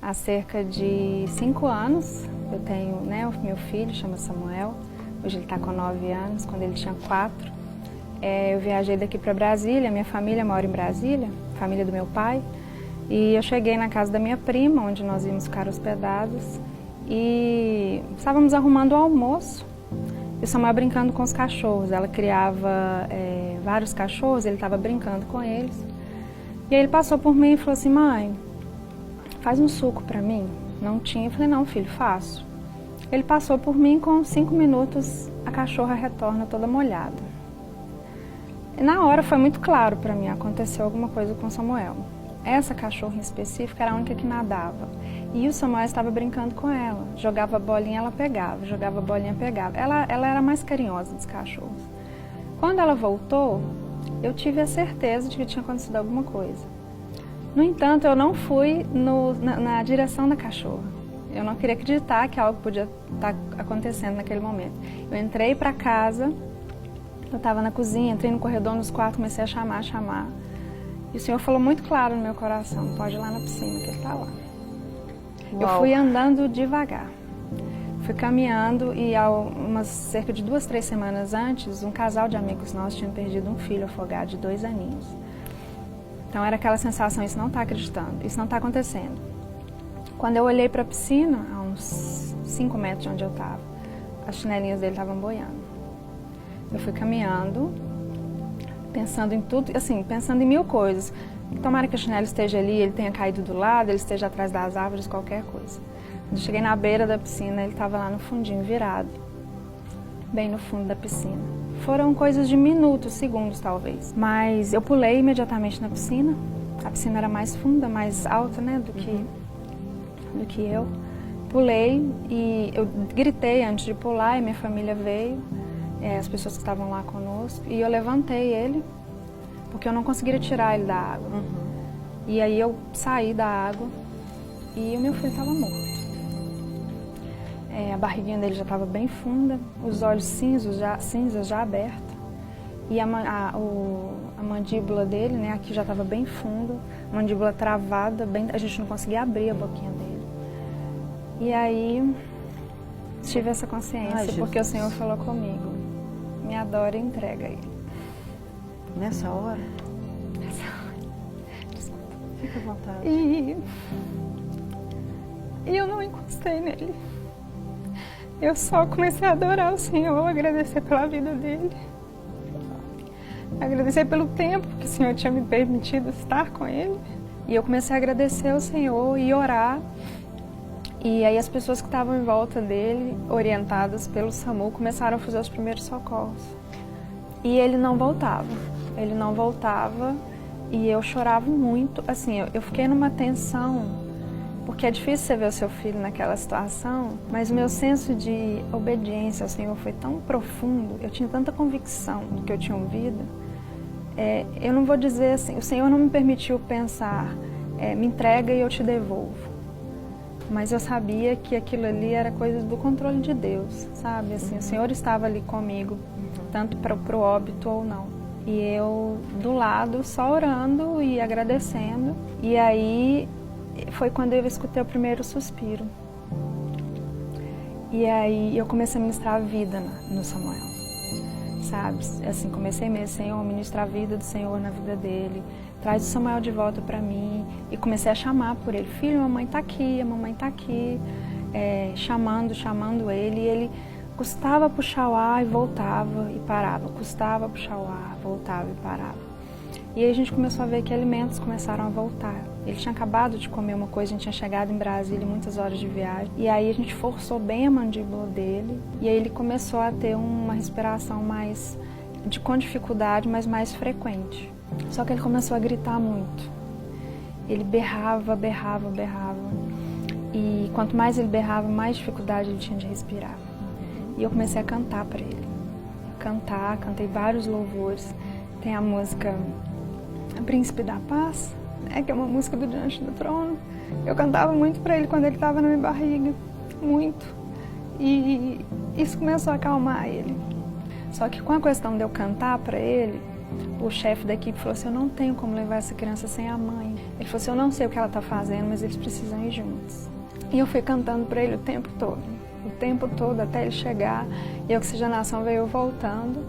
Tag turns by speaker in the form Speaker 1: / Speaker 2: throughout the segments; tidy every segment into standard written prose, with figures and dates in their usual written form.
Speaker 1: há cerca de 5 anos. Eu tenho, né, o meu filho, chama Samuel. Hoje ele está com 9 anos, quando ele tinha 4. Eu viajei daqui para Brasília, minha família mora em Brasília, família do meu pai. E eu cheguei na casa da minha prima, onde nós íamos ficar hospedados. E estávamos arrumando o almoço. E o Samuel brincando com os cachorros. Ela criava vários cachorros, ele estava brincando com eles. E aí ele passou por mim e falou assim: mãe, faz um suco para mim. Não tinha. Eu falei: não, filho, faço. Ele passou por mim, com 5 minutos a cachorra retorna toda molhada. E na hora foi muito claro para mim, aconteceu alguma coisa com o Samuel. Essa cachorra em específico era a única que nadava. E o Samuel estava brincando com ela. Jogava bolinha, ela pegava. Jogava bolinha, pegava. Ela era a mais carinhosa dos cachorros. Quando ela voltou, eu tive a certeza de que tinha acontecido alguma coisa. No entanto, eu não fui na direção da cachorra. Eu não queria acreditar que algo podia estar acontecendo naquele momento. Eu entrei para casa, eu estava na cozinha, entrei no corredor, nos quartos, comecei a chamar. E o Senhor falou muito claro no meu coração: pode ir lá na piscina, que Ele está lá. Uau. Eu fui andando devagar, fui caminhando e cerca de 2, 3 semanas antes, um casal de amigos nossos tinha perdido um filho afogado de 2 aninhos. Então era aquela sensação: isso não está acreditando, isso não está acontecendo. Quando eu olhei para a piscina, a uns 5 metros de onde eu estava, as chinelinhas dele estavam boiando. Eu fui caminhando, pensando em tudo, assim, pensando em 1000 coisas. Tomara que o chinelo esteja ali, ele tenha caído do lado, ele esteja atrás das árvores, qualquer coisa. Quando eu cheguei na beira da piscina, ele estava lá no fundinho, virado, bem no fundo da piscina. Foram coisas de minutos, segundos talvez. Mas eu pulei imediatamente na piscina. A piscina era mais funda, mais alta, né, do que eu. Pulei e eu gritei antes de pular e minha família veio. As pessoas que estavam lá conosco, e eu levantei ele, porque eu não conseguiria tirar ele da água. E aí eu saí da água e o meu filho estava morto. A barriguinha dele já estava bem funda, os olhos cinzas já abertos, e a mandíbula dele, né, aqui já estava bem funda, a mandíbula travada, a gente não conseguia abrir a boquinha dele. E aí tive essa consciência, porque o Senhor falou comigo: me adora e entrega Ele.
Speaker 2: Nessa hora?
Speaker 1: Nessa hora. Desculpa.
Speaker 2: Fica à vontade.
Speaker 1: E eu não encostei nele. Eu só comecei a adorar o Senhor, agradecer pela vida dele. Agradecer pelo tempo que o Senhor tinha me permitido estar com ele. E eu comecei a agradecer ao Senhor e orar. E aí as pessoas que estavam em volta dele, orientadas pelo SAMU, começaram a fazer os primeiros socorros. E ele não voltava. Ele não voltava e eu chorava muito. Assim, eu fiquei numa tensão, porque é difícil você ver o seu filho naquela situação, mas o meu senso de obediência ao Senhor foi tão profundo, eu tinha tanta convicção do que eu tinha ouvido. Eu não vou dizer assim, o Senhor não me permitiu pensar, me entrega e eu te devolvo. Mas eu sabia que aquilo ali era coisa do controle de Deus, sabe? Assim, o Senhor estava ali comigo, tanto para o óbito ou não. E eu do lado, só orando e agradecendo. E aí foi quando eu escutei o primeiro suspiro. E aí eu comecei a ministrar a vida no Samuel, sabe? Assim, comecei mesmo: Senhor, ministrar a vida do Senhor na vida dele. Traz o Samuel de volta para mim. E comecei a chamar por ele: filho, a mamãe está aqui, a mamãe está aqui. Chamando ele. E ele custava puxar o ar e voltava e parava. Custava puxar o ar, voltava e parava. E aí a gente começou a ver que alimentos começaram a voltar. Ele tinha acabado de comer uma coisa, a gente tinha chegado em Brasília, muitas horas de viagem. E aí a gente forçou bem a mandíbula dele. E aí ele começou a ter uma respiração mais com dificuldade, mas mais frequente. Só que ele começou a gritar muito. Ele berrava. E quanto mais ele berrava, mais dificuldade ele tinha de respirar. E eu comecei a cantar para ele. Cantei vários louvores. Tem a música Príncipe da Paz, que é uma música do Diante do Trono. Eu cantava muito para ele quando ele estava na minha barriga. Muito. E isso começou a acalmar ele. Só que com a questão de eu cantar para ele, o chefe da equipe falou assim, eu não tenho como levar essa criança sem a mãe. Ele falou assim, eu não sei o que ela está fazendo, mas eles precisam ir juntos. E eu fui cantando para ele o tempo todo, até ele chegar, e a oxigenação veio voltando,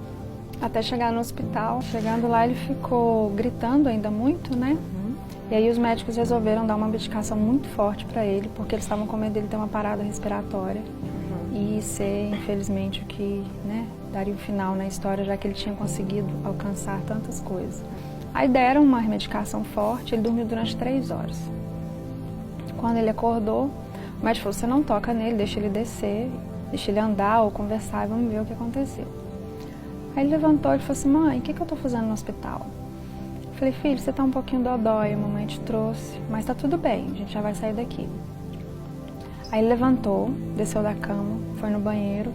Speaker 1: até chegar no hospital. Chegando lá, ele ficou gritando ainda muito, né? E aí os médicos resolveram dar uma medicação muito forte para ele, porque eles estavam com medo dele ter uma parada respiratória e ser, infelizmente, o que, né, daria o final na história, já que ele tinha conseguido alcançar tantas coisas. Aí deram uma medicação forte, ele dormiu durante 3 horas. Quando ele acordou, o médico falou, você não toca nele, deixa ele descer, deixa ele andar ou conversar e vamos ver o que aconteceu. Aí ele levantou e falou assim, mãe, o que eu estou fazendo no hospital? Eu falei, filho, você está um pouquinho dodói, a mamãe te trouxe, mas está tudo bem, a gente já vai sair daqui. Aí ele levantou, desceu da cama, foi no banheiro,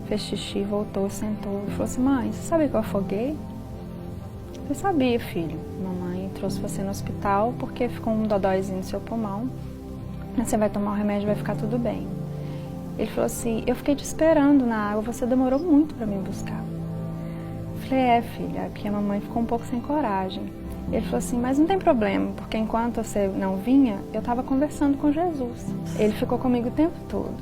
Speaker 1: fez xixi, voltou, sentou e falou assim, mãe, você sabia que eu afoguei? Eu sabia, filho, mamãe trouxe você no hospital porque ficou um dodóizinho no seu pulmão, você vai tomar o remédio e vai ficar tudo bem. Ele falou assim, eu fiquei te esperando na água, você demorou muito para me buscar. Eu falei, filha, é porque a mamãe ficou um pouco sem coragem. Ele falou assim, mas não tem problema, porque enquanto você não vinha, eu estava conversando com Jesus. Ele ficou comigo o tempo todo.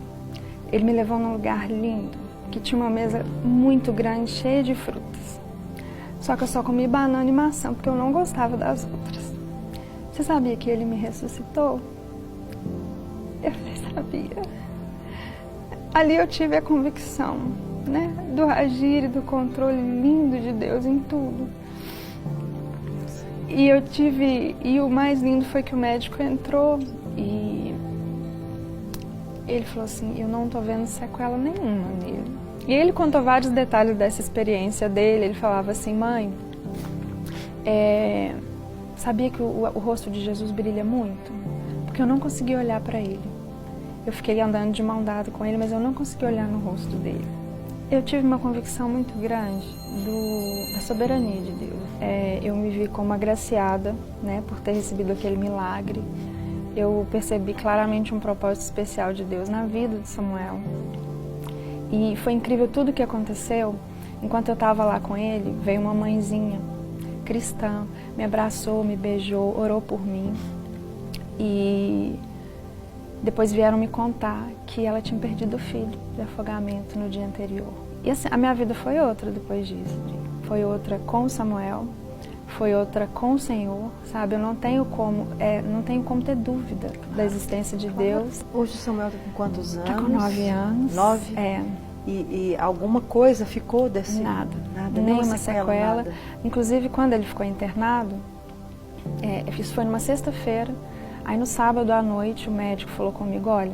Speaker 1: Ele me levou num lugar lindo, que tinha uma mesa muito grande, cheia de frutas. Só que eu só comi banana e maçã, porque eu não gostava das outras. Você sabia que ele me ressuscitou? Eu sabia. Ali eu tive a convicção, né, do agir e do controle lindo de Deus em tudo. E o mais lindo foi que o médico entrou e ele falou assim, eu não tô vendo sequela nenhuma nele. E ele contou vários detalhes dessa experiência dele, ele falava assim, mãe, sabia que o rosto de Jesus brilha muito? Porque eu não consegui olhar para ele. Eu fiquei andando de mão dada com ele, mas eu não consegui olhar no rosto dele. Eu tive uma convicção muito grande da soberania de Deus. Eu me vi como agraciada, né, por ter recebido aquele milagre. Eu percebi claramente um propósito especial de Deus na vida de Samuel. E foi incrível tudo o que aconteceu. Enquanto eu estava lá com ele, veio uma mãezinha cristã, me abraçou, me beijou, orou por mim. E depois vieram me contar que ela tinha perdido o filho de afogamento no dia anterior. E assim, a minha vida foi outra depois disso. Foi outra com Samuel, foi outra com o Senhor, sabe? Eu não tenho como ter dúvida da existência de Deus.
Speaker 2: Hoje o Samuel está com quantos anos?
Speaker 1: Está com 9 anos.
Speaker 2: 9? É. E alguma coisa ficou desse?
Speaker 1: Nada, nenhuma sequela.
Speaker 2: Nada.
Speaker 1: Inclusive, quando ele ficou internado, isso foi numa sexta-feira. Aí no sábado à noite o médico falou comigo, olha,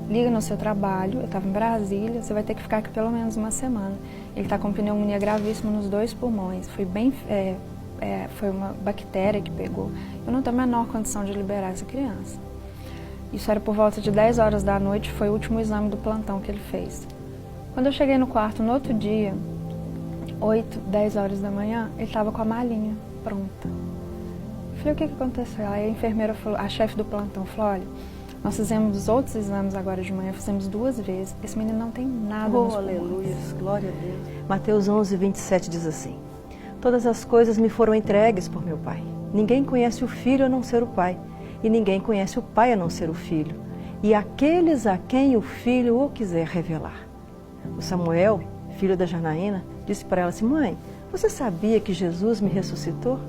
Speaker 1: liga no seu trabalho, eu estava em Brasília, você vai ter que ficar aqui pelo menos uma semana. Ele está com pneumonia gravíssima nos 2 pulmões, foi uma bactéria que pegou. Eu não tenho a menor condição de liberar essa criança. Isso era por volta de 10 horas da noite, foi o último exame do plantão que ele fez. Quando eu cheguei no quarto no outro dia, 8, 10 horas da manhã, ele estava com a malinha pronta. Eu falei, o que aconteceu? Aí a enfermeira falou, a chefe do plantão falou, olha, nós fizemos os outros exames agora de manhã, fizemos 2 vezes, esse menino não tem nada nos pulmões.
Speaker 2: Aleluia, glória a Deus. Mateus 11, 27 diz assim, todas as coisas me foram entregues por meu Pai. Ninguém conhece o Filho a não ser o Pai, e ninguém conhece o Pai a não ser o Filho, e aqueles a quem o Filho o quiser revelar. O Samuel, filho da Janaína, disse para ela assim, mãe, você sabia que Jesus me ressuscitou?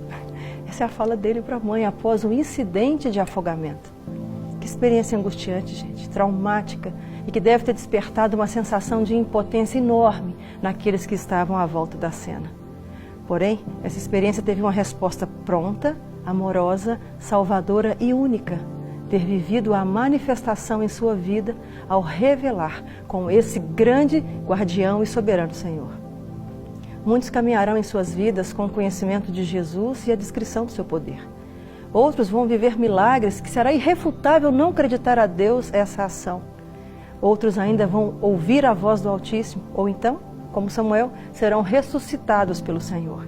Speaker 2: Essa é a fala dele para a mãe após um incidente de afogamento. Que experiência angustiante, gente, traumática, e que deve ter despertado uma sensação de impotência enorme naqueles que estavam à volta da cena. Porém, essa experiência teve uma resposta pronta, amorosa, salvadora e única. Ter vivido a manifestação em sua vida ao revelar com esse grande guardião e soberano Senhor. Muitos caminharão em suas vidas com o conhecimento de Jesus e a descrição do seu poder. Outros vão viver milagres que será irrefutável não acreditar a Deus essa ação. Outros ainda vão ouvir a voz do Altíssimo, ou então, como Samuel, serão ressuscitados pelo Senhor.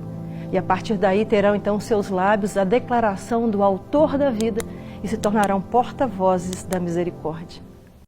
Speaker 2: E a partir daí terão então seus lábios a declaração do Autor da vida e se tornarão porta-vozes da misericórdia.